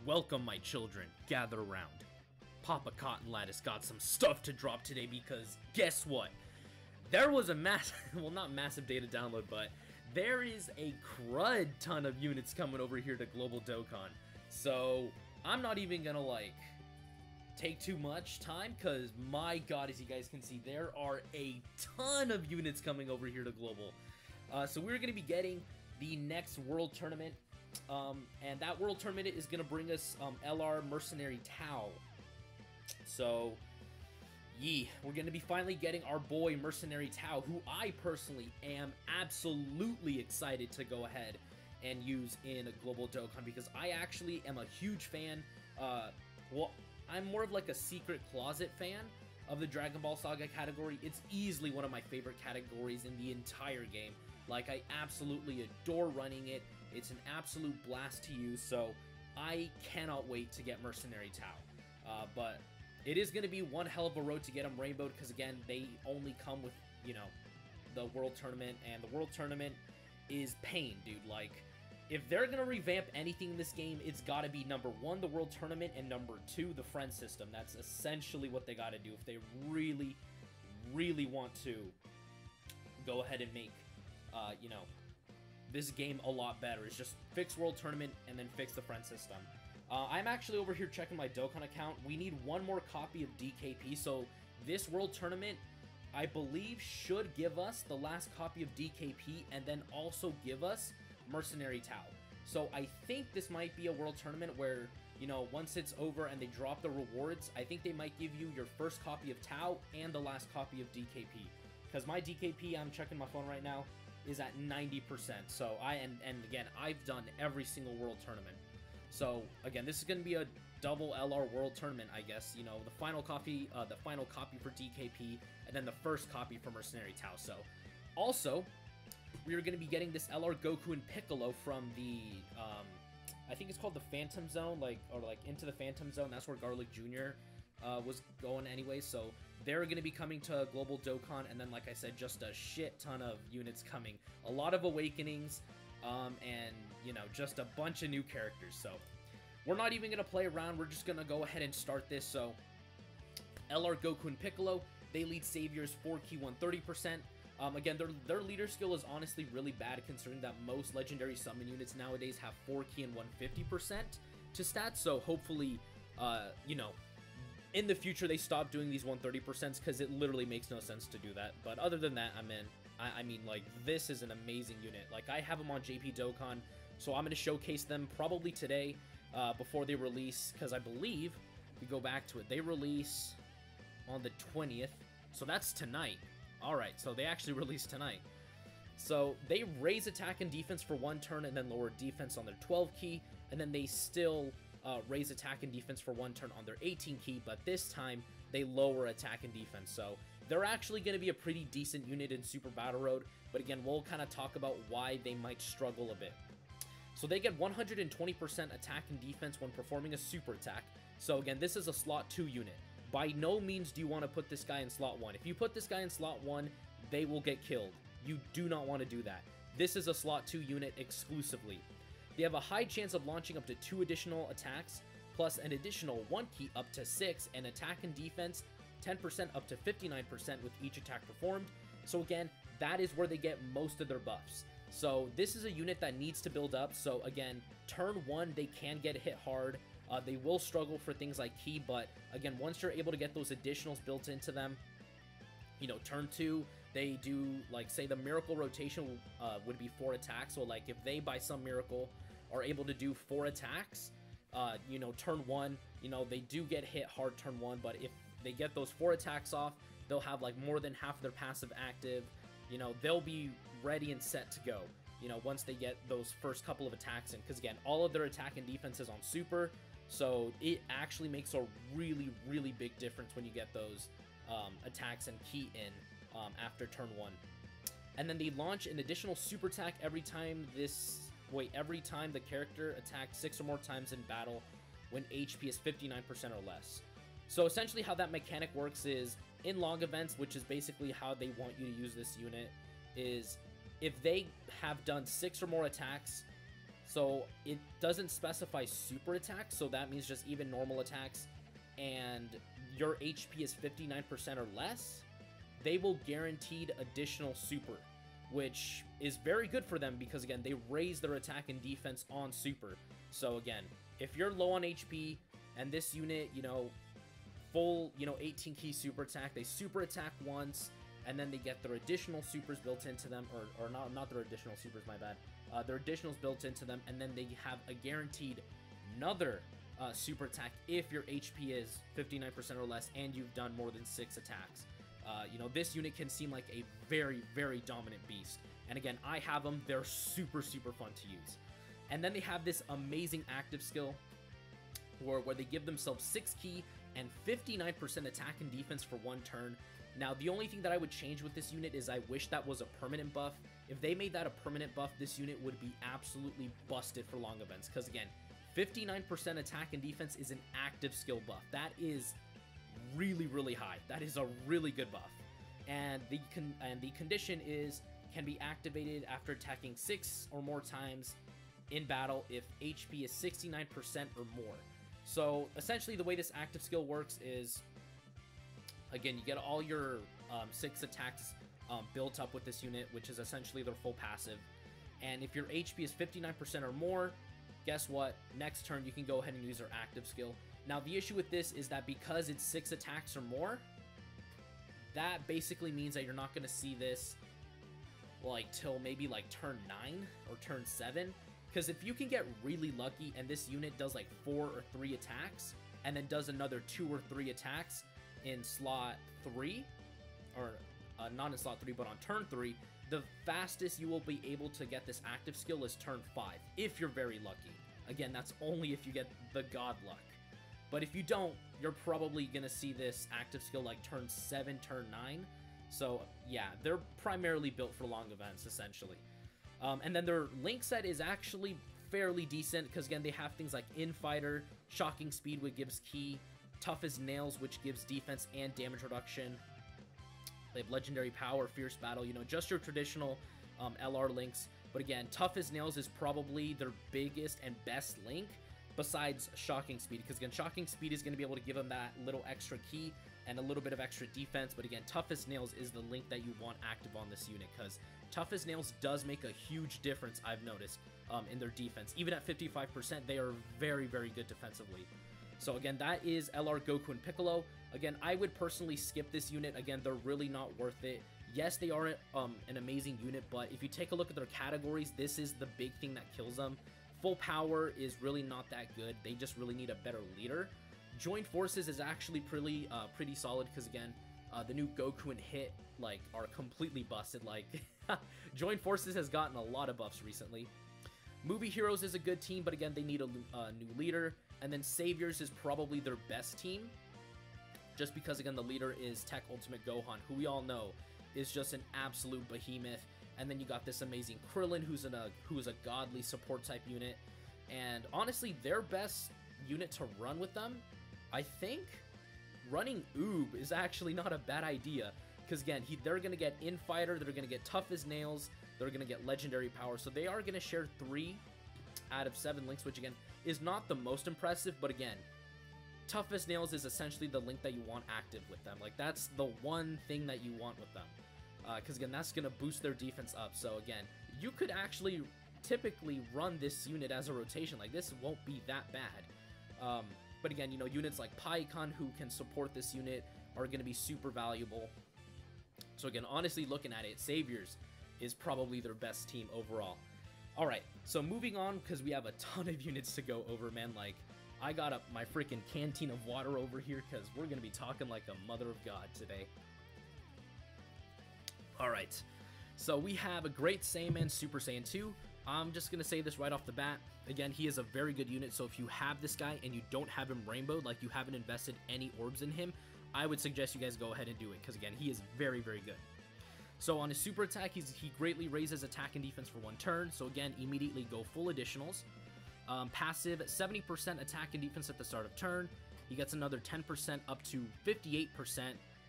Welcome, my children. Gather around. Papa Cotton Lad has got some stuff to drop today because guess what? There was a well, not massive data download, but there is a crud ton of units coming over here to Global Dokkan. So I'm not even gonna like take too much time because my god, as you guys can see, there are a ton of units coming over here to Global. So we're gonna be getting the next World Tournament. And that World Tournament is going to bring us LR Mercenary Tau. So, we're going to be finally getting our boy Mercenary Tau, who I personally am absolutely excited to go ahead and use in a Global Dokkan, because I actually am a huge fan. Well, I'm more of like a secret closet fan of the Dragon Ball Saga category. It's easily one of my favorite categories in the entire game. Like, I absolutely adore running it. It's an absolute blast to use, so I cannot wait to get Mercenary Tau. But it is going to be one hell of a road to get them rainbowed, because again, they only come with, you know, the World Tournament, and the World Tournament is pain, dude. Like, if they're going to revamp anything in this game, it's got to be number 1, the World Tournament, and number 2, the friend system. That's essentially what they got to do if they really, really want to go ahead and make, you know, this game a lot better. Is just fix World Tournament and then fix the friend system. I'm actually over here checking my Dokkan account. We need one more copy of DKP, so this World Tournament, I believe, should give us the last copy of DKP and then also give us Mercenary Tau. So I think this might be a World Tournament where, you know, once it's over and they drop the rewards, I think they might give you your first copy of Tau and the last copy of DKP. Because my DKP, I'm checking my phone right now, is at 90%. So and again, I've done every single World Tournament. So again, this is going to be a double LR World Tournament, I guess. You know, the final copy for DKP, and then the first copy for Mercenary Tau. So also, we are going to be getting this LR Goku and Piccolo from the I think it's called the Phantom Zone, or Into the Phantom Zone. That's where Garlic Jr. Was going anyway, so they're going to be coming to Global Dokkan, and then, like I said, just a shit ton of units coming. A lot of awakenings, and, you know, just a bunch of new characters. So we're not even going to play around. We're just going to go ahead and start this. So LR Goku and Piccolo, they lead Saviors 4 key 130%. Again, their leader skill is honestly really bad, considering that most legendary summon units nowadays have 4 key and 150% to stats. So hopefully, you know, in the future, they stop doing these 130%, because it literally makes no sense to do that. But other than that, I mean, like, this is an amazing unit. Like, I have them on JP Dokkan, so I'm going to showcase them probably today before they release, because I believe, we go back to it, they release on the 20th, so that's tonight. Alright, so they actually release tonight. So they raise attack and defense for 1 turn and then lower defense on their 12 key, and then they still raise attack and defense for 1 turn on their 18 key, but this time they lower attack and defense. So they're actually going to be a pretty decent unit in Super Battle Road, but again, we'll kind of talk about why they might struggle a bit. So they get 120% attack and defense when performing a super attack. So again, this is a slot 2 unit. By no means do you want to put this guy in slot 1. If you put this guy in slot 1, they will get killed. You do not want to do that. This is a slot 2 unit exclusively. They have a high chance of launching up to 2 additional attacks, plus an additional 1 key up to 6, and attack and defense 10% up to 59% with each attack performed. So again, that is where they get most of their buffs. So this is a unit that needs to build up. So again, turn 1, they can get hit hard. They will struggle for things like key, but again, once you're able to get those additionals built into them, you know, turn 2, they do, like, say the miracle rotation would be 4 attacks. So like, if they by some miracle are able to do 4 attacks, you know, turn 1, you know, they do get hit hard turn 1, but if they get those 4 attacks off, they'll have like more than half of their passive active. You know, they'll be ready and set to go, you know, once they get those first couple of attacks in, because again, all of their attack and defense is on super. So it actually makes a really, really big difference when you get those attacks and key in after turn 1. And then they launch an additional super attack every time the character attacks 6 or more times in battle when HP is 59% or less. So essentially how that mechanic works is, in log events, which is basically how they want you to use this unit, is if they have done 6 or more attacks So it doesn't specify super attacks, so that means just even normal attacks, and your HP is 59% or less, they will guaranteed additional super, which is very good for them because, again, they raise their attack and defense on super. So again, if you're low on HP and this unit, you know, full, you know, 18 key super attack, they super attack once, and then they get their additional supers built into them, or not their additional supers, my bad. Their additionals built into them, and then they have a guaranteed another super attack if your HP is 59% or less and you've done more than 6 attacks. You know, this unit can seem like a very, very dominant beast. And again, I have them. They're super, super fun to use. And then they have this amazing active skill where they give themselves 6 key and 59% attack and defense for 1 turn. Now, the only thing that I would change with this unit is I wish that was a permanent buff. If they made that a permanent buff, this unit would be absolutely busted for long events. Because again, 59% attack and defense is an active skill buff. That is really, really high. That is a really good buff. And the condition is can be activated after attacking 6 or more times in battle if HP is 69% or more. So essentially the way this active skill works is, again, you get all your 6 attacks built up with this unit, which is essentially their full passive. And if your HP is 59% or more, guess what? Next turn you can go ahead and use their active skill. Now the issue with this is that because it's 6 attacks or more, that basically means that you're not going to see this like till maybe like turn 9 or turn 7. Because if you can get really lucky and this unit does like 4 or 3 attacks and then does another 2 or 3 attacks in slot 3, or not in slot 3 but on turn 3, the fastest you will be able to get this active skill is turn 5, if you're very lucky. Again, that's only if you get the god luck. But if you don't, you're probably going to see this active skill like turn 7, turn 9. So yeah, they're primarily built for long events, essentially. And then their link set is actually fairly decent, because again, they have things like Infighter, Shocking Speed, which gives key, Tough as Nails, which gives defense and damage reduction. They have Legendary Power, Fierce Battle, you know, just your traditional LR links. But again, Tough as Nails is probably their biggest and best link, besides Shocking Speed, because again, Shocking Speed is going to be able to give them that little extra key and a little bit of extra defense. But again, Tough as Nails is the link that you want active on this unit, because Tough as Nails does make a huge difference, I've noticed, in their defense. Even at 55%, they are very, very good defensively. So again, that is LR Goku and Piccolo. Again, I would personally skip this unit. Again, they're really not worth it. Yes, they are an amazing unit, but if you take a look at their categories, this is the big thing that kills them. Full power is really not that good. They just really need a better leader. Joint Forces is actually pretty solid, because again, the new Goku and Hit like are completely busted. Like Joint Forces has gotten a lot of buffs recently. Movie Heroes is a good team, but again, they need a new leader. And then Saviors is probably their best team, just because again, the leader is Tech Ultimate Gohan, who we all know is just an absolute behemoth. And then you got this amazing Krillin, who's a godly support type unit. And honestly, their best unit to run with them, I think running Oob is actually not a bad idea. Because again, they're going to get Infighter, they're going to get Tough as Nails, they're going to get Legendary Power. So they are going to share 3 out of 7 links, which again, is not the most impressive. But again, Tough as Nails is essentially the link that you want active with them. Like, that's the one thing that you want with them. Because again, that's going to boost their defense up. So again, you could actually typically run this unit as a rotation. Like, this won't be that bad. But again, you know, units like Paikon, who can support this unit, are going to be super valuable. So again, honestly, looking at it, Saviors is probably their best team overall. Alright, so moving on, because we have a ton of units to go over, man. Like, I got up my freaking canteen of water over here, because we're going to be talking like a mother of God today. Alright, so we have a Great Saiyaman Super Saiyan 2. I'm just going to say this right off the bat. Again, he is a very good unit, so if you have this guy and you don't have him rainbowed, like you haven't invested any orbs in him, I would suggest you guys go ahead and do it, because again, he is very, very good. So on his super attack, he greatly raises attack and defense for 1 turn, so again, immediately go full additionals. Passive, 70% attack and defense at the start of turn. He gets another 10% up to 58%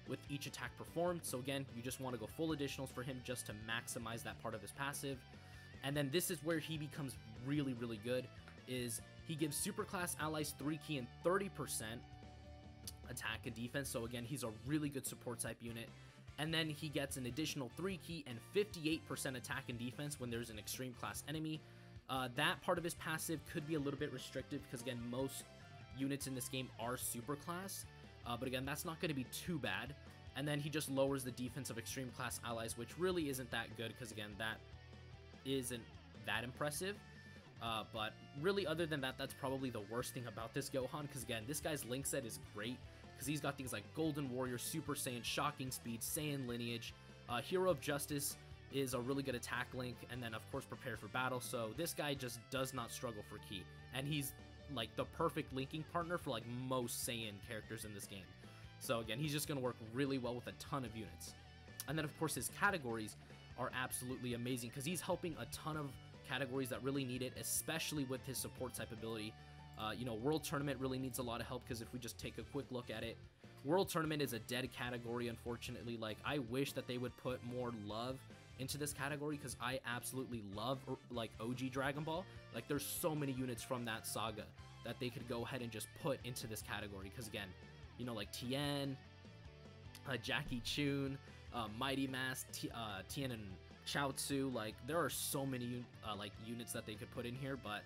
with each attack performed. So again, you just want to go full additionals for him just to maximize that part of his passive. And then this is where he becomes really, really good, is he gives superclass allies 3 ki and 30% attack and defense. So again, he's a really good support type unit. And then he gets an additional 3 ki and 58% attack and defense when there's an extreme class enemy. That part of his passive could be a little bit restrictive because again, most units in this game are superclass. But again, that's not going to be too bad. And then he just lowers the defense of extreme class allies, which really isn't that good because again, that isn't that impressive. But really, other than that, that's probably the worst thing about this Gohan, because again, this guy's link set is great because he's got things like Golden Warrior, Super Saiyan, Shocking Speed, Saiyan Lineage, Hero of Justice is a really good attack link, and then of course Prepare for Battle. So this guy just does not struggle for ki, and he's like the perfect linking partner for like most Saiyan characters in this game. So again, he's just going to work really well with a ton of units. And then of course his categories are absolutely amazing because he's helping a ton of categories that really need it, especially with his support type ability. You know, World Tournament really needs a lot of help because if we just take a quick look at it, World Tournament is a dead category, unfortunately. Like, I wish that they would put more love into this category because I absolutely love, like, OG Dragon Ball. Like, there's so many units from that saga that they could go ahead and just put into this category because, again, you know, like Tien, Jackie Chun, Mighty Mask, Tien and Chaozu, like, there are so many, like, units that they could put in here, but,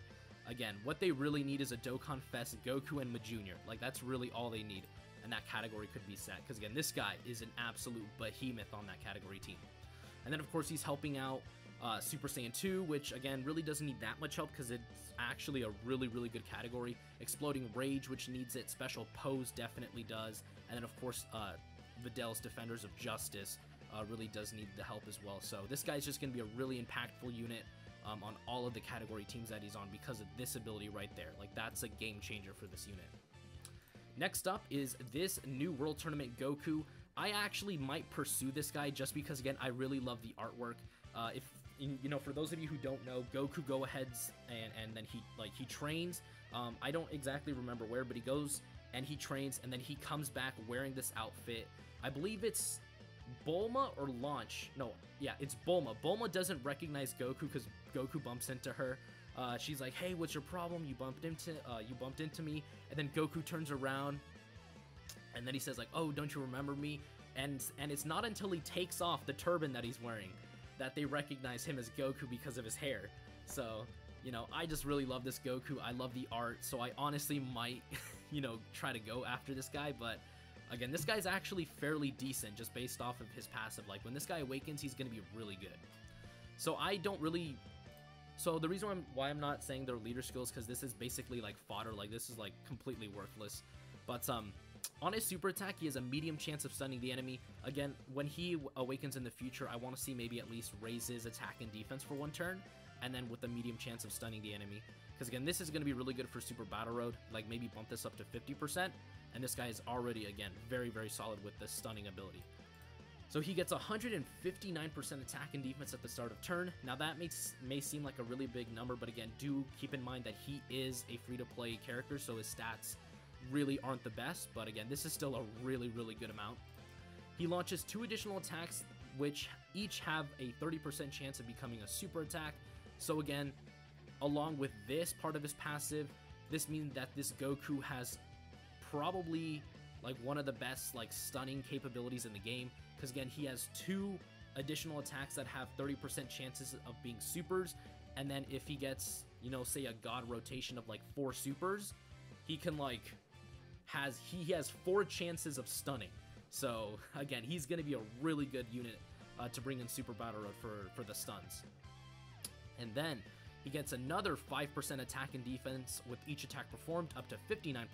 again, what they really need is a Dokkan Fest, Goku, and Majunior. Like, that's really all they need, and that category could be set, because, again, this guy is an absolute behemoth on that category team. And then, of course, he's helping out Super Saiyan 2, which, again, really doesn't need that much help, because it's actually a really, really good category. Exploding Rage, which needs it. Special Pose definitely does. And then, of course, Vidal's Defenders of Justice really does need the help as well. So this guy's just going to be a really impactful unit on all of the category teams that he's on because of this ability right there. Like, that's a game changer for this unit. Next up is this new World Tournament Goku. I actually might pursue this guy just because, again, I really love the artwork. If you know, for those of you who don't know, Goku go-aheads and then he trains. I don't exactly remember where, but he goes and he trains, and then he comes back wearing this outfit. I believe it's Bulma or Launch. No, yeah, it's Bulma. Bulma doesn't recognize Goku because Goku bumps into her. She's like, "Hey, what's your problem? You bumped into me." And then Goku turns around, and then he says like, "Oh, don't you remember me?" And it's not until he takes off the turban that he's wearing that they recognize him as Goku because of his hair. So, you know, I just really love this Goku. I love the art, so I honestly might, you know, try to go after this guy, but again, this guy's actually fairly decent just based off of his passive. Like, when this guy awakens, he's going to be really good. So I don't really... So the reason why I'm not saying they're leader skills, because this is basically like fodder. Like, this is like completely worthless. But on his super attack, he has a medium chance of stunning the enemy. Again, when he awakens in the future, I want to see maybe at least raise his attack and defense for one turn, and then with a medium chance of stunning the enemy. Because again, this is going to be really good for Super Battle Road. Like, maybe bump this up to 50%. And this guy is already, again, very, very solid with the stunning ability. So he gets 159% attack and defense at the start of turn. Now that may seem like a really big number, but again, do keep in mind that he is a free-to-play character, so his stats really aren't the best. But again, this is still a really, really good amount. He launches 2 additional attacks, which each have a 30% chance of becoming a super attack. So again, along with this part of his passive, this means that this Goku has probably like one of the best like stunning capabilities in the game, because again, he has 2 additional attacks that have 30% chances of being supers, and then if he gets, you know, say a god rotation of like 4 supers, he can like he has 4 chances of stunning. So again, he's going to be a really good unit to bring in Super Battle Road for the stuns. And then he gets another 5% attack and defense with each attack performed, up to 59%,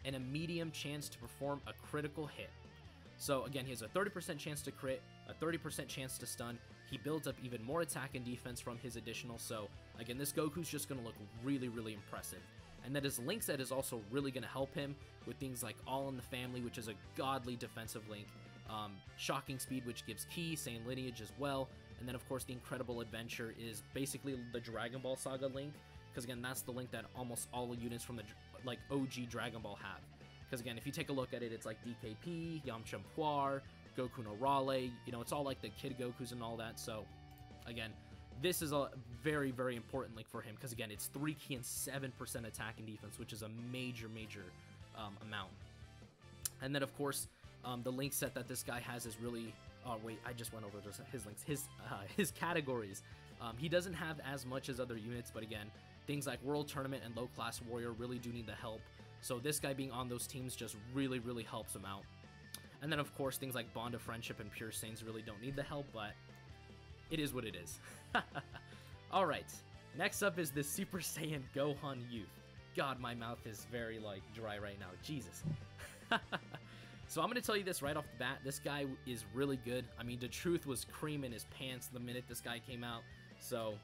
and a medium chance to perform a critical hit. So again, he has a 30% chance to crit, a 30% chance to stun. He builds up even more attack and defense from his additional. So again, this Goku's just going to look really, really impressive. And that his link set is also really going to help him with things like All in the Family, which is a godly defensive link. Shocking Speed, which gives ki, Saiyan Lineage as well. And then, of course, the Incredible Adventure is basically the Dragon Ball Saga link. Because, again, that's the link that almost all the units from the like OG Dragon Ball have. Because, again, if you take a look at it, it's like DKP, Yamcha Puar, Goku no Raleigh. You know, it's all like the Kid Gokus and all that. So, again, this is a very, very important link for him because, again, it's 3 key and 7% attack and defense, which is a major, major amount. And then, of course, the link set that this guy has is really... Oh, wait, I just went over his links. His categories. He doesn't have as much as other units, but again, things like World Tournament and Low Class Warrior really do need the help. So this guy being on those teams just really, really helps him out. And then, of course, things like Bond of Friendship and Pure Saints really don't need the help, but it is what it is. Alright, next up is the Super Saiyan Gohan Youth. God, my mouth is very, like, dry right now. Jesus. So I'm going to tell you this right off the bat. This guy is really good. I mean, the truth was cream in his pants the minute this guy came out. So,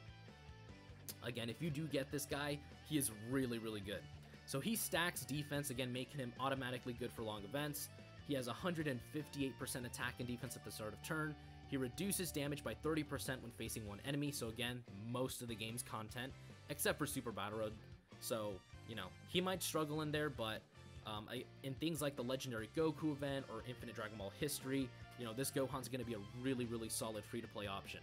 again, if you do get this guy, he is really, really good. So he stacks defense, again, making him automatically good for long events. He has 158% attack and defense at the start of turn. He reduces damage by 30% when facing one enemy. So again, most of the game's content, except for Super Battle Road. So, you know, he might struggle in there, but in things like the Legendary Goku event or Infinite Dragon Ball History, you know, this Gohan's going to be a really, really solid free-to-play option.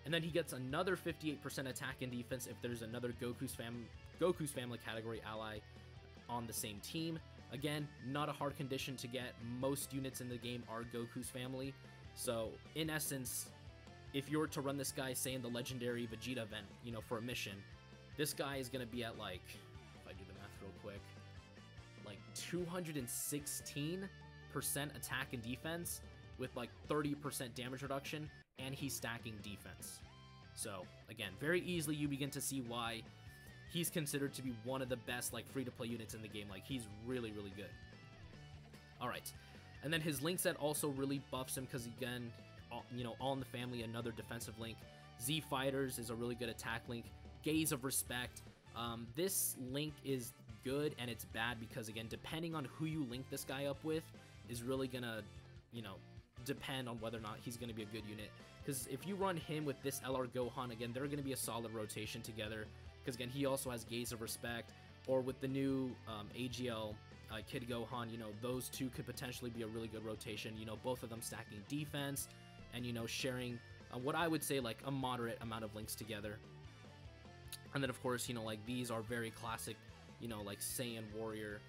And then he gets another 58% attack and defense if there's another Goku's family category ally on the same team. Again, not a hard condition to get. Most units in the game are Goku's family. So, in essence, if you were to run this guy, say, in the Legendary Vegeta event, you know, for a mission, this guy is going to be at, like, if I do the math real quick, like 216% attack and defense with, like, 30% damage reduction, and he's stacking defense. So, again, very easily you begin to see why he's considered to be one of the best, like, free-to-play units in the game. Like, he's really, really good. Alright. And then his link set also really buffs him because, again, you know, All in the Family, another defensive link. Z Fighters is a really good attack link. Gaze of Respect. This link is good and it's bad because, again, depending on who you link this guy up with is really going to, you know, depend on whether or not he's going to be a good unit. Because if you run him with this LR Gohan, again, they're going to be a solid rotation together. Because, again, he also has Gaze of Respect. Or with the new AGL Kid Gohan, you know, those two could potentially be a really good rotation. You know, both of them stacking defense and, you know, sharing what I would say, like, a moderate amount of links together. And then, of course, you know, like, these are very classic, you know, like Saiyan Warrior,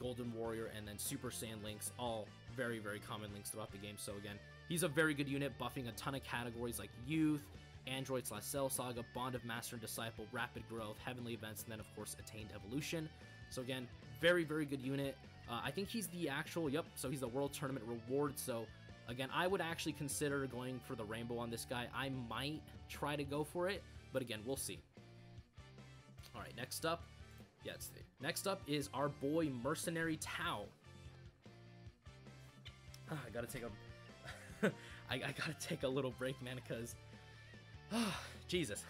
Golden Warrior, and then Super Saiyan links, all very, very common links throughout the game. So, again, he's a very good unit, buffing a ton of categories like Youth, Android / Cell Saga, Bond of Master and Disciple, Rapid Growth, Heavenly Events, and then, of course, Attained Evolution. So, again, very, very good unit. I think he's the actual, so he's the World Tournament reward. So, again, I would actually consider going for the Rainbow on this guy. I might try to go for it, but again, we'll see. All right, next up. Yeah, next up is our boy Mercenary Tao. I gotta take a, I gotta take a little break, man, because, Jesus.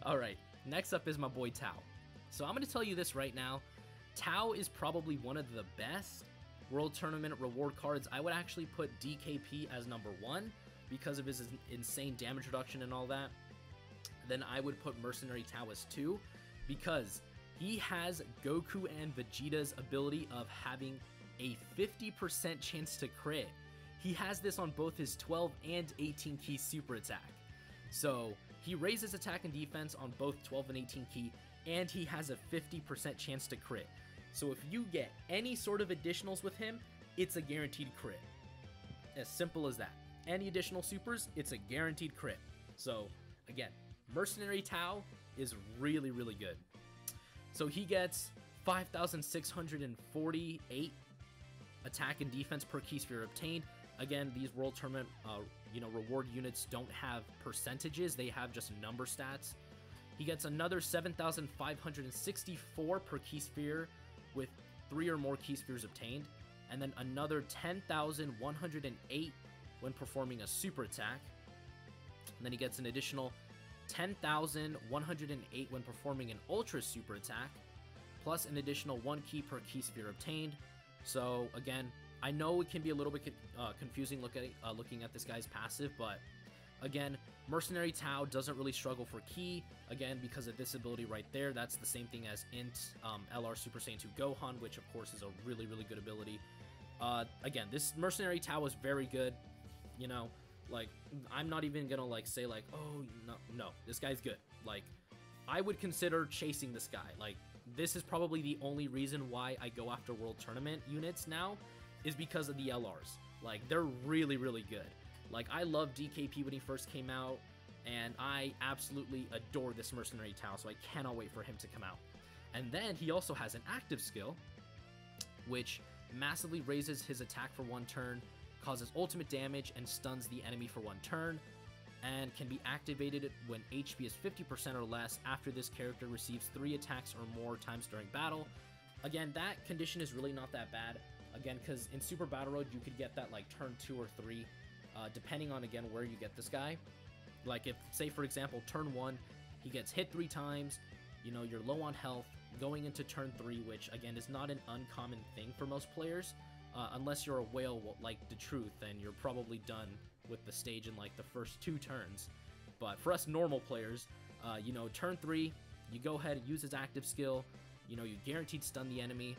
All right, next up is my boy Tao. So I'm gonna tell you this right now. Tao is probably one of the best World Tournament reward cards. I would actually put DKP as number 1 because of his insane damage reduction and all that. Then I would put Mercenary Tao as 2 because he has Goku and Vegeta's ability of having a 50% chance to crit. He has this on both his 12 and 18 key super attack. So he raises attack and defense on both 12 and 18 key, and he has a 50% chance to crit. So if you get any sort of additionals with him, it's a guaranteed crit. As simple as that. Any additional supers, it's a guaranteed crit. So again, Mercenary Tao is really, really good. So he gets 5,648 attack and defense per key sphere obtained. Again, these World Tournament reward units don't have percentages, they have just number stats. He gets another 7,564 per key sphere with 3 or more key spheres obtained, and then another 10,108 when performing a super attack. And then he gets an additional 10,108 when performing an ultra super attack, plus an additional 1 key per key sphere obtained. So again, I know it can be a little bit confusing looking at this guy's passive, but again, Mercenary Tao doesn't really struggle for key, again, because of this ability right there. That's the same thing as Int LR Super Saiyan 2 Gohan, which of course is a really, really good ability. Again, this Mercenary Tao is very good. You know, Like, I'm not even gonna like say like, oh no, this guy's good. Like, I would consider chasing this guy. Like, this is probably the only reason why I go after World Tournament units now, is because of the LRs. Like, they're really, really good. Like, I loved DKP when he first came out, and I absolutely adore this Mercenary Tau, so I cannot wait for him to come out. And then he also has an active skill, which massively raises his attack for 1 turn, causes ultimate damage, and stuns the enemy for 1 turn, and can be activated when HP is 50% or less after this character receives 3 attacks or more times during battle. Again, that condition is really not that bad. Again, because in Super Battle Road, you could get that like turn 2 or 3, depending on, again, where you get this guy. Like, if, say, for example, turn 1, he gets hit 3 times, you know, you're low on health, going into turn 3, which, again, is not an uncommon thing for most players. Unless you're a whale like the Truth, then you're probably done with the stage in like the first 2 turns. But for us normal players, you know, turn 3, you go ahead and use his active skill, you know, you guaranteed stun the enemy,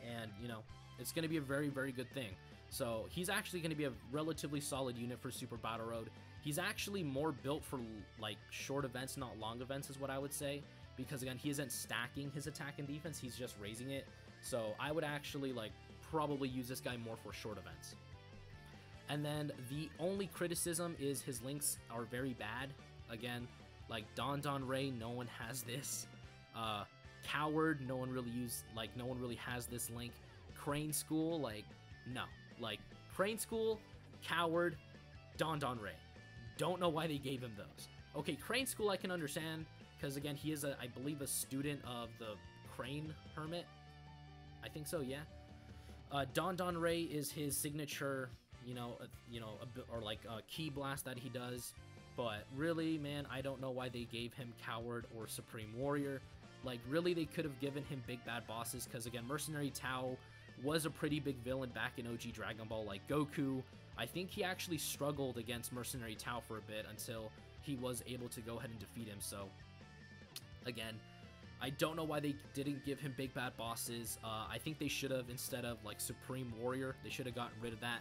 and, you know, it's going to be a very, very good thing. So he's actually going to be a relatively solid unit for Super Battle Road. He's actually more built for like short events, not long events, is what I would say, because again, he isn't stacking his attack and defense, he's just raising it. So I would actually like probably use this guy more for short events. And then the only criticism is his links are very bad. Again, like Don Ray, no one has this. Coward, no one really has this link. Crane School, like, no. Like, Crane School, Coward, Don Ray. Don't know why they gave him those. Okay, Crane School I can understand, because again, he is, I believe, a student of the Crane Hermit. I think so, yeah. Don Ray is his signature, or like a key blast that he does. But really, man, I don't know why they gave him Coward or Supreme Warrior. Like, really, they could have given him big bad bosses, because again, Mercenary Tau was a pretty big villain back in OG Dragon Ball, like Goku. I think he actually struggled against Mercenary Tau for a bit until he was able to go ahead and defeat him. So, again, I don't know why they didn't give him big bad bosses. I think they should have, instead of like Supreme Warrior, they should have gotten rid of that,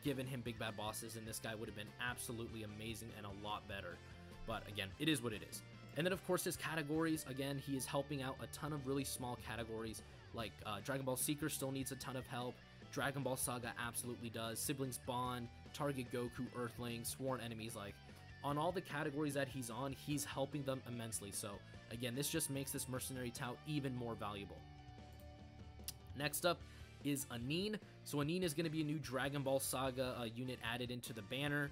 given him big bad bosses, and this guy would have been absolutely amazing and a lot better. But again, it is what it is. And then of course his categories, again, he is helping out a ton of really small categories, like Dragon Ball Seeker still needs a ton of help, Dragon Ball Saga absolutely does, Siblings Bond, Target Goku, Earthling, Sworn Enemies, like, on all the categories that he's on, he's helping them immensely. So again, this just makes this Mercenary Tau even more valuable. Next up is Anine. So Anine is going to be a new Dragon Ball Saga unit added into the banner.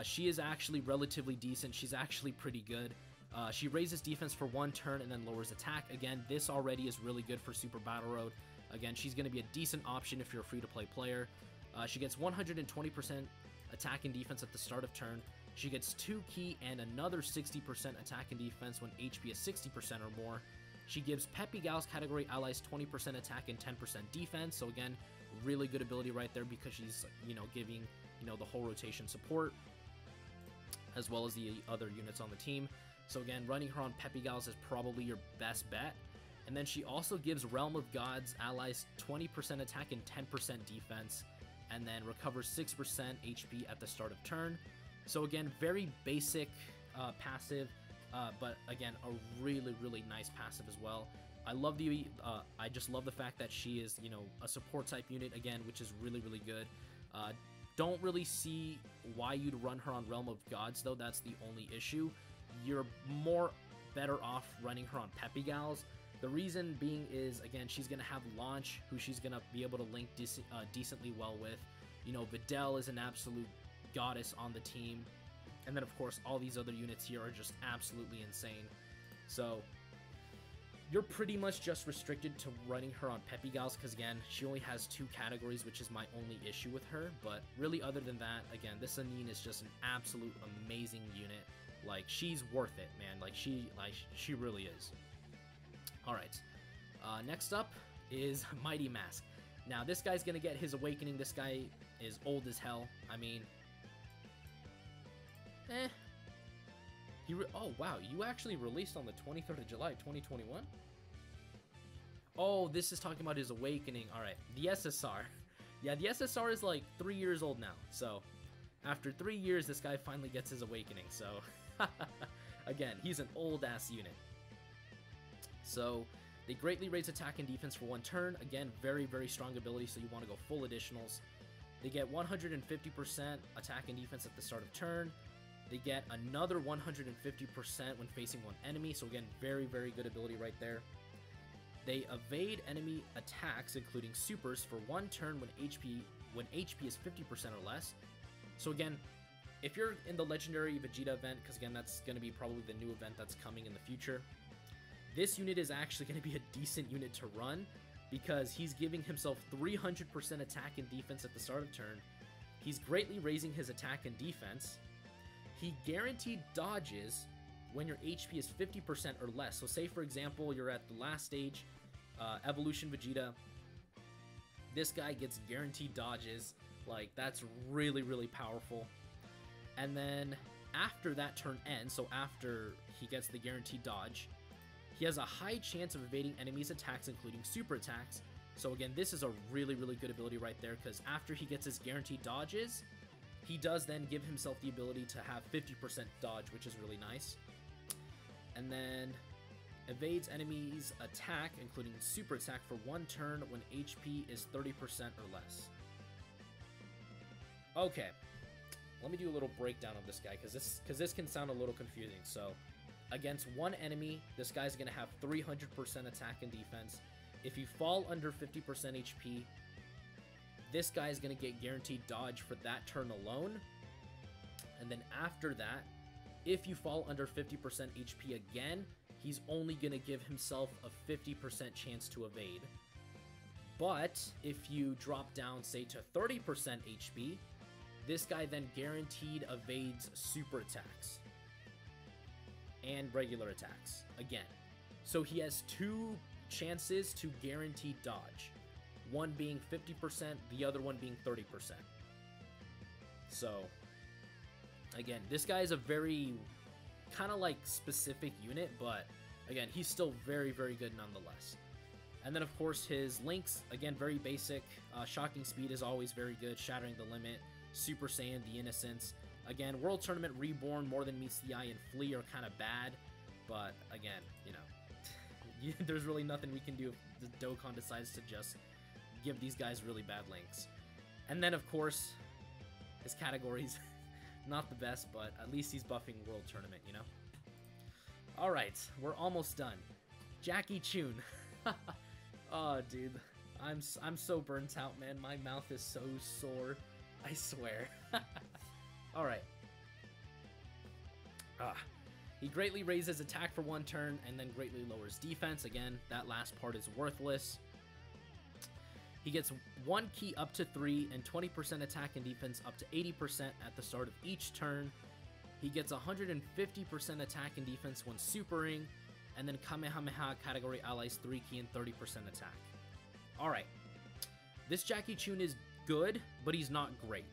She is actually relatively decent. She's actually pretty good. She raises defense for 1 turn and then lowers attack. Again, this already is really good for Super Battle Road. Again, she's going to be a decent option if you're a free-to-play player. She gets 120% attack and defense at the start of turn. She gets 2 key and another 60% attack and defense when HP is 60% or more. She gives Peppy Gal's category allies 20% attack and 10% defense. So again, really good ability right there, because she's, giving, the whole rotation support, as well as the other units on the team. So again, running her on Peppy Gals is probably your best bet. And then she also gives Realm of Gods allies 20% attack and 10% defense, and then recovers 6% HP at the start of turn. So again, very basic passive, but again, a really, really nice passive as well. I just love the fact that she is, a support type unit again, which is really, really good. Don't really see why you'd run her on Realm of Gods though. That's the only issue. You're more better off running her on Peppy Gals. The reason being is, again, she's going to have Launch, who she's going to be able to link decently well with. Videl is an absolute goddess on the team. And then, of course, all these other units here are just absolutely insane. So, you're pretty much just restricted to running her on Peppy Gals, because, again, she only has 2 categories, which is my only issue with her. But really, other than that, again, this Anine is just an absolute amazing unit. Like, she's worth it, man. Like, she really is. Alright, next up is Mighty Mask. Now, this guy's gonna get his awakening. This guy is old as hell. I mean, oh, wow, you actually released on the 23rd of July, 2021? Oh, this is talking about his awakening. Alright, the SSR. Yeah, the SSR is like 3 years old now, so After 3 years, this guy finally gets his awakening, so... Again, he's an old-ass unit. So, they greatly raise attack and defense for 1 turn. Again, very, very strong ability, so you want to go full additionals. They get 150% attack and defense at the start of turn. They get another 150% when facing 1 enemy, so again, very, very good ability right there. They evade enemy attacks, including supers, for 1 turn when HP is 50% or less. So again, if you're in the Legendary Vegeta event, because again, that's going to be probably the new event that's coming in the future, this unit is actually going to be a decent unit to run, because he's giving himself 300% attack and defense at the start of turn. He's greatly raising his attack and defense. He guaranteed dodges when your HP is 50% or less. So say, for example, you're at the last stage, Evolution Vegeta. This guy gets guaranteed dodges. Like, that's really, really powerful. And then after that turn ends, so after he gets the guaranteed dodge, he has a high chance of evading enemies' attacks, including super attacks. So again, this is a really, really good ability right there, because after he gets his guaranteed dodges, he does then give himself the ability to have 50% dodge, which is really nice. And then evades enemies' attack, including super attack, for 1 turn when HP is 30% or less. Okay, let me do a little breakdown of this guy, because this can sound a little confusing. So, against 1 enemy, this guy's going to have 300% attack and defense. If you fall under 50% HP, this guy is going to get guaranteed dodge for that turn alone. And then after that, if you fall under 50% HP again, he's only going to give himself a 50% chance to evade. But if you drop down, say, to 30% HP, this guy then guaranteed evades super attacks and regular attacks again. So he has 2 chances to guarantee dodge. One being 50%, the other one being 30%. So, again, this guy is a very kind of like specific unit, but again, he's still very, very good nonetheless. And then, of course, his links, again, very basic. Shocking Speed is always very good. Shattering the Limit, Super Saiyan, the Innocence. Again, World Tournament, Reborn, More Than Meets the Eye, and Flee are kind of bad. But, again, you know, there's really nothing we can do if the Dokkan decides to just give these guys really bad links. And then, of course, his categories, not the best, but at least he's buffing World Tournament, you know? Alright, we're almost done. Jackie Chun. Oh, dude. I'm so burnt out, man. My mouth is so sore. I swear. Alright. He greatly raises attack for 1 turn and then greatly lowers defense. Again, that last part is worthless. He gets 1 key up to 3 and 20% attack and defense up to 80% at the start of each turn. He gets 150% attack and defense when supering, and then Kamehameha category allies 3 key and 30% attack. Alright. This Jackie Chun is good, but he's not great.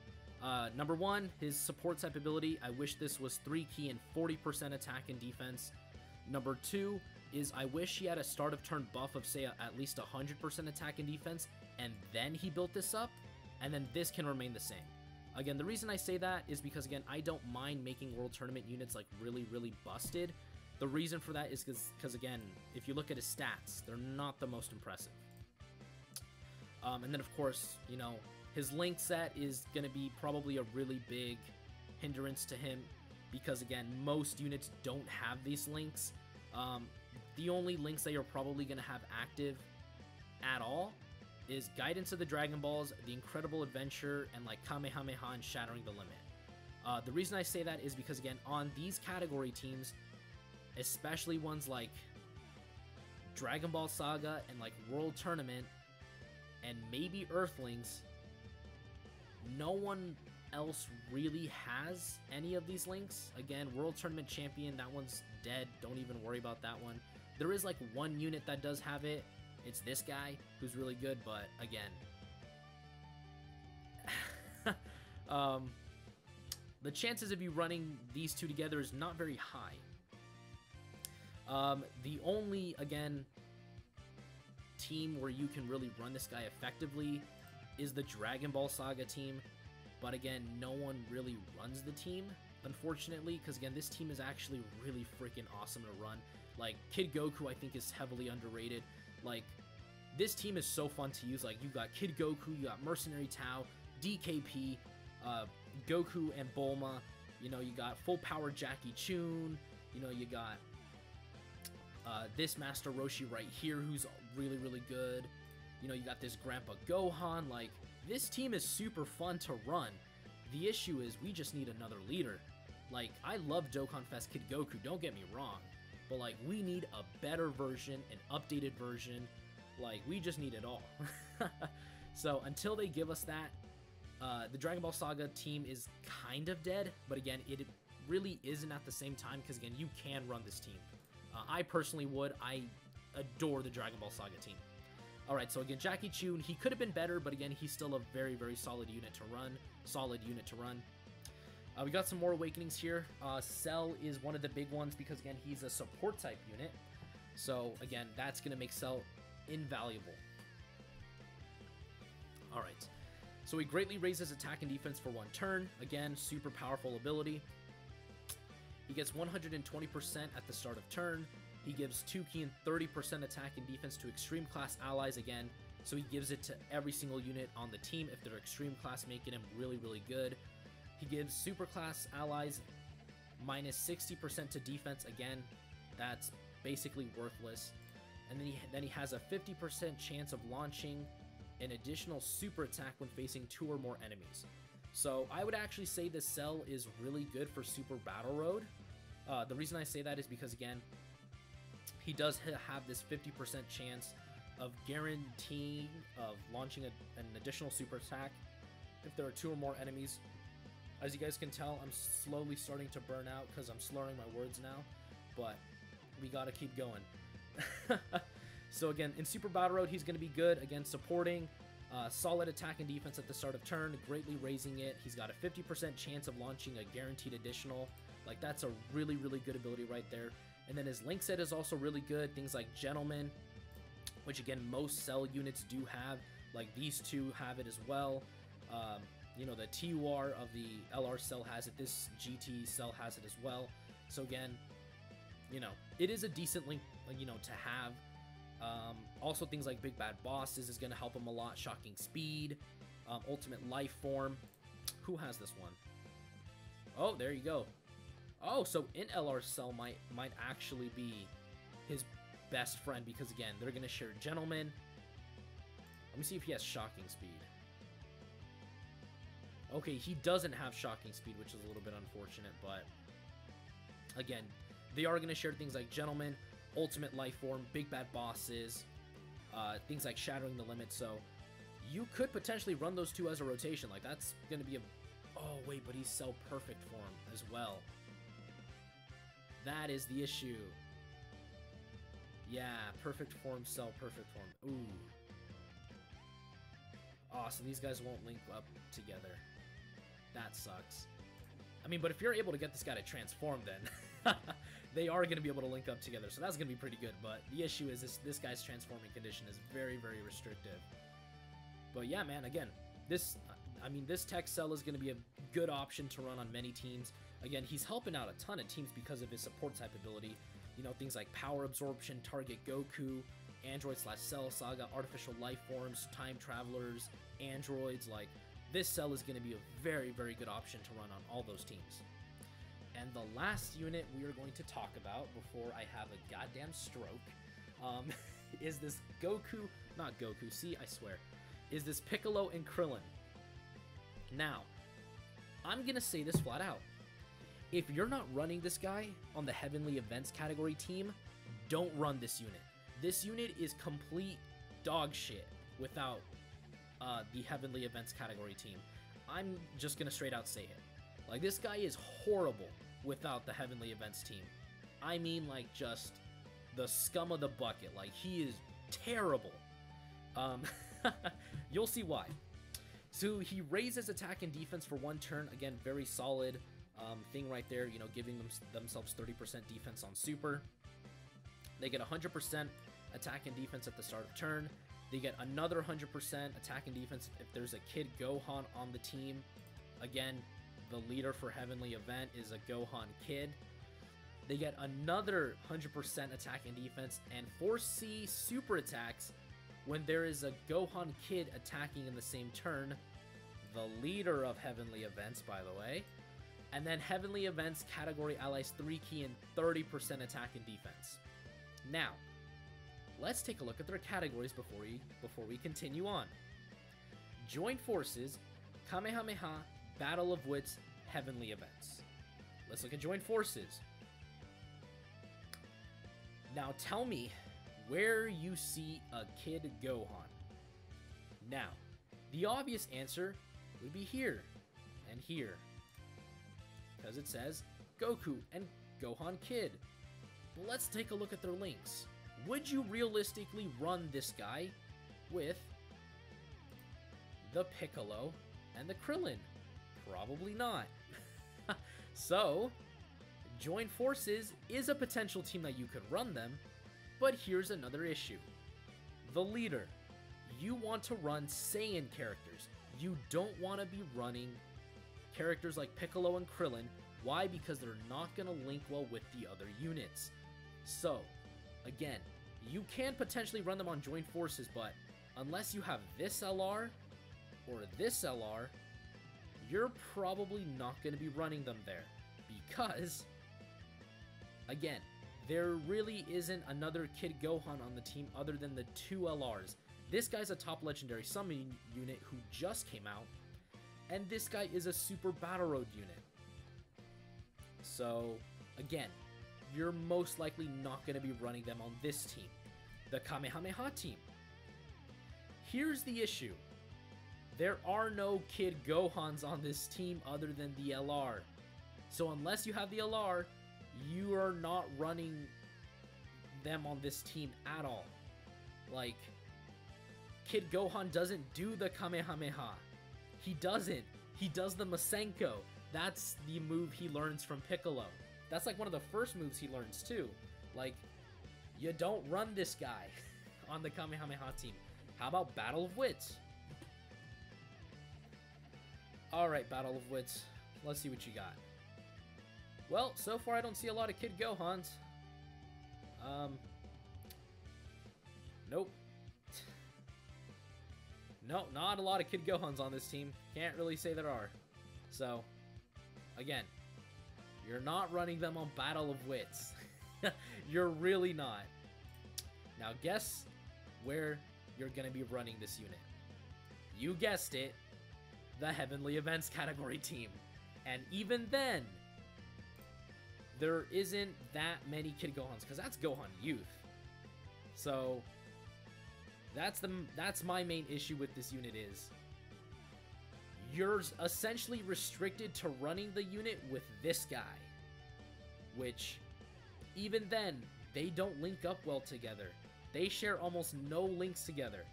Number 1, his support type ability. I wish this was 3 key and 40% attack and defense. Number 2 is I wish he had a start of turn buff of, say, at least 100% attack and defense, and then he built this up, and then this can remain the same. Again, the reason I say that is because, again, I don't mind making World Tournament units, like, really, really busted. The reason for that is because, again, if you look at his stats, they're not the most impressive. And then, of course, you know, his link set is going to be probably a really big hindrance to him because, again, most units don't have these links. The only links that you're probably going to have active at all is Guidance of the Dragon Balls, The Incredible Adventure, and like Kamehameha and Shattering the Limit. The reason I say that is because, again, on these category teams, especially ones like Dragon Ball Saga and like World Tournament and maybe Earthlings, no one else really has any of these links. Again, World Tournament Champion, that one's dead. Don't even worry about that one. There is like 1 unit that does have it. It's this guy who's really good, but again, the chances of you running these 2 together is not very high. The only, again, team where you can really run this guy effectively is the Dragon Ball Saga team. But again, no one really runs the team, unfortunately, because again, this team is actually really freaking awesome to run. Like, Kid Goku, I think, is heavily underrated. Like, this team is so fun to use. Like, you got Kid Goku, you got Mercenary Tao, DKP, Goku and Bulma. You know, you got full power Jackie Chun. You know, you got this Master Roshi right here, who's really, really good. You know, you got this Grandpa Gohan. Like, this team is super fun to run. The issue is we just need another leader. Like, I love Dokkan Fest Kid Goku, don't get me wrong. But, like, we need a better version, an updated version. Like, we just need it all. So, until they give us that, the Dragon Ball Saga team is kind of dead. But again, it really isn't at the same time, because again, you can run this team. I personally would. I adore the Dragon Ball Saga team. Alright, so again, Jackie Chun, he could have been better, but again, he's still a very, very solid unit to run. We got some more awakenings here. Cell is one of the big ones because, again, he's a support type unit. So, again, that's going to make Cell invaluable. Alright, so he greatly raises attack and defense for 1 turn. Again, super powerful ability. He gets 120% at the start of turn. He gives 2 key and 30% attack and defense to extreme class allies again. So he gives it to every single unit on the team if they're extreme class, making him really, really good. He gives super class allies minus 60% to defense again. That's basically worthless. And then he has a 50% chance of launching an additional super attack when facing 2 or more enemies. So I would actually say this Cell is really good for Super Battle Road. The reason I say that is because, again, he does have this 50% chance of guaranteeing of launching an additional super attack if there are 2 or more enemies. As you guys can tell, I'm slowly starting to burn out because I'm slurring my words now, but we gotta keep going. So again, in Super Battle Road, he's gonna be good, again, supporting solid attack and defense at the start of turn, greatly raising it. He's got a 50% chance of launching a guaranteed additional. Like, that's a really, really good ability right there. And then his link set is also really good. Things like Gentleman, which again, most Cell units do have. Like, these two have it as well. You know, the TUR of the LR Cell has it. This GT Cell has it as well. So again, you know, it is a decent link, you know, to have. Also, things like Big Bad Bosses is going to help him a lot. Shocking Speed, Ultimate Life Form. Who has this one? Oh, there you go. Oh, so in LR Cell might actually be his best friend because, again, they're going to share Gentleman. Let me see if he has Shocking Speed. Okay, he doesn't have Shocking Speed, which is a little bit unfortunate, but again, they are going to share things like Gentleman, Ultimate Life Form, Big Bad Bosses, things like Shattering the Limit, so you could potentially run those two as a rotation. Like, that's going to be a... Oh, wait, but he's Cell Perfect Form as well. That is the issue. Yeah, Perfect Form, Cell Perfect Form. Ooh. Oh, so these guys won't link up together. That sucks. I mean, but if you're able to get this guy to transform, then they are going to be able to link up together. So that's going to be pretty good. But the issue is this guy's transforming condition is very, very restrictive. But yeah, man, again, this tech Cell is going to be a good option to run on many teams. Again, he's helping out a ton of teams because of his support type ability. You know, things like Power Absorption, Target Goku, Android/Cell Saga, Artificial Life Forms, Time Travelers, Androids. Like, this Cell is going to be a very, very good option to run on all those teams. And the last unit we are going to talk about before I have a goddamn stroke is this Goku, not Goku, see, I swear, is this Piccolo and Krillin. Now, I'm going to say this flat out. If you're not running this guy on the Heavenly Events category team, don't run this unit. This unit is complete dog shit without the Heavenly Events category team. I'm just gonna straight out say it. Like, this guy is horrible without the Heavenly Events team. I mean, like, just the scum of the bucket. Like, he is terrible. You'll see why. So he raises attack and defense for 1 turn. Again, very solid thing right there. You know, giving themselves 30% defense on super. They get 100% attack and defense at the start of turn. They get another 100% attack and defense if there's a Kid Gohan on the team. again, the leader for Heavenly Event is a Gohan Kid. They get another 100% attack and defense and 4C super attacks when there is a Gohan Kid attacking in the same turn. The leader of Heavenly Events, by the way. And then Heavenly Events category allies 3 key and 30% attack and defense. Now, let's take a look at their categories before we continue on. Joint Forces, Kamehameha, Battle of Wits, Heavenly Events. Let's look at Joint Forces. Now tell me where you see a Kid Gohan. Now, the obvious answer would be here and here, because it says Goku and Gohan Kid. But let's take a look at their links. Would you realistically run this guy with the Piccolo and the Krillin? Probably not. So, Joint Forces is a potential team that you could run them, but here's another issue. The leader. You want to run Saiyan characters. You don't want to be running characters like Piccolo and Krillin. Why? Because they're not going to link well with the other units. So, again, you can potentially run them on Joint Forces, but unless you have this LR or this LR, you're probably not going to be running them there. Because, again, there really isn't another Kid Gohan on the team other than the 2 LRs. This guy's a top legendary summon unit who just came out, and this guy is a super battle road unit. So, again, you're most likely not going to be running them on this team, the Kamehameha team. Here's the issue. There are no Kid Gohans on this team other than the LR. So unless you have the LR, you are not running them on this team at all. Like, Kid Gohan doesn't do the Kamehameha. He doesn't. He does the Masenko. That's the move he learns from Piccolo. That's like one of the first moves he learns too. Like, you don't run this guy on the Kamehameha team. How about Battle of Wits? Alright, Battle of Wits. Let's see what you got. Well, so far I don't see a lot of Kid Gohans. Nope. No, not a lot of Kid Gohans on this team. Can't really say there are. So, again, you're not running them on Battle of Wits. You're really not. Now guess where you're going to be running this unit. You guessed it, the Heavenly Events category team. And even then, there isn't that many Kid Gohans, because that's Gohan Youth. So, that's my main issue with this unit is, you're essentially restricted to running the unit with this guy. Which, even then, they don't link up well together. They share almost no links together.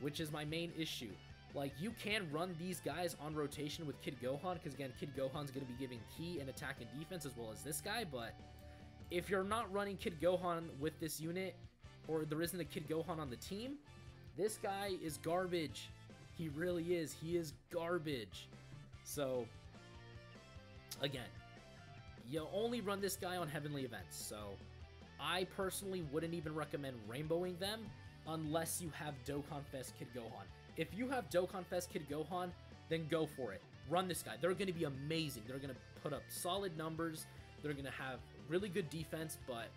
Which is my main issue. Like, you can run these guys on rotation with Kid Gohan, because again, Kid Gohan's going to be giving key and attack and defense as well as this guy, but if you're not running Kid Gohan with this unit, or there isn't a Kid Gohan on the team, this guy is garbage. He really is. He is garbage. So, again, you only run this guy on Heavenly Events, so I personally wouldn't even recommend rainbowing them unless you have Dokkan Fest Kid Gohan. If you have Dokkan Fest Kid Gohan, then go for it. Run this guy. They're going to be amazing. They're going to put up solid numbers. They're going to have really good defense, but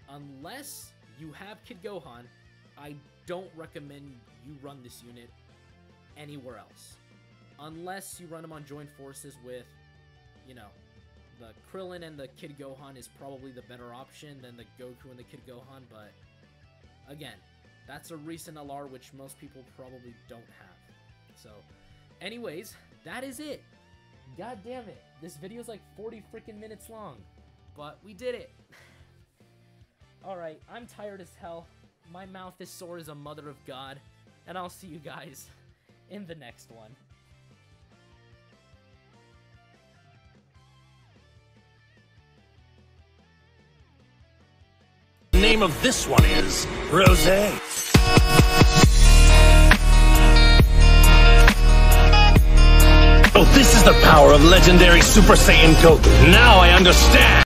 unless you have Kid Gohan, I don't recommend you run this unit anywhere else. Unless you run them on Joint Forces with, you know, the Krillin and the Kid Gohan is probably the better option than the Goku and the Kid Gohan, but again, that's a recent LR which most people probably don't have. So, anyways, that is it. God damn it. This video is like 40 freaking minutes long, but we did it. Alright, I'm tired as hell. My mouth is sore as a mother of God, and I'll see you guys in the next one. The name of this one is Rosé. Oh, this is the power of legendary Super Saiyan Goku. Now I understand.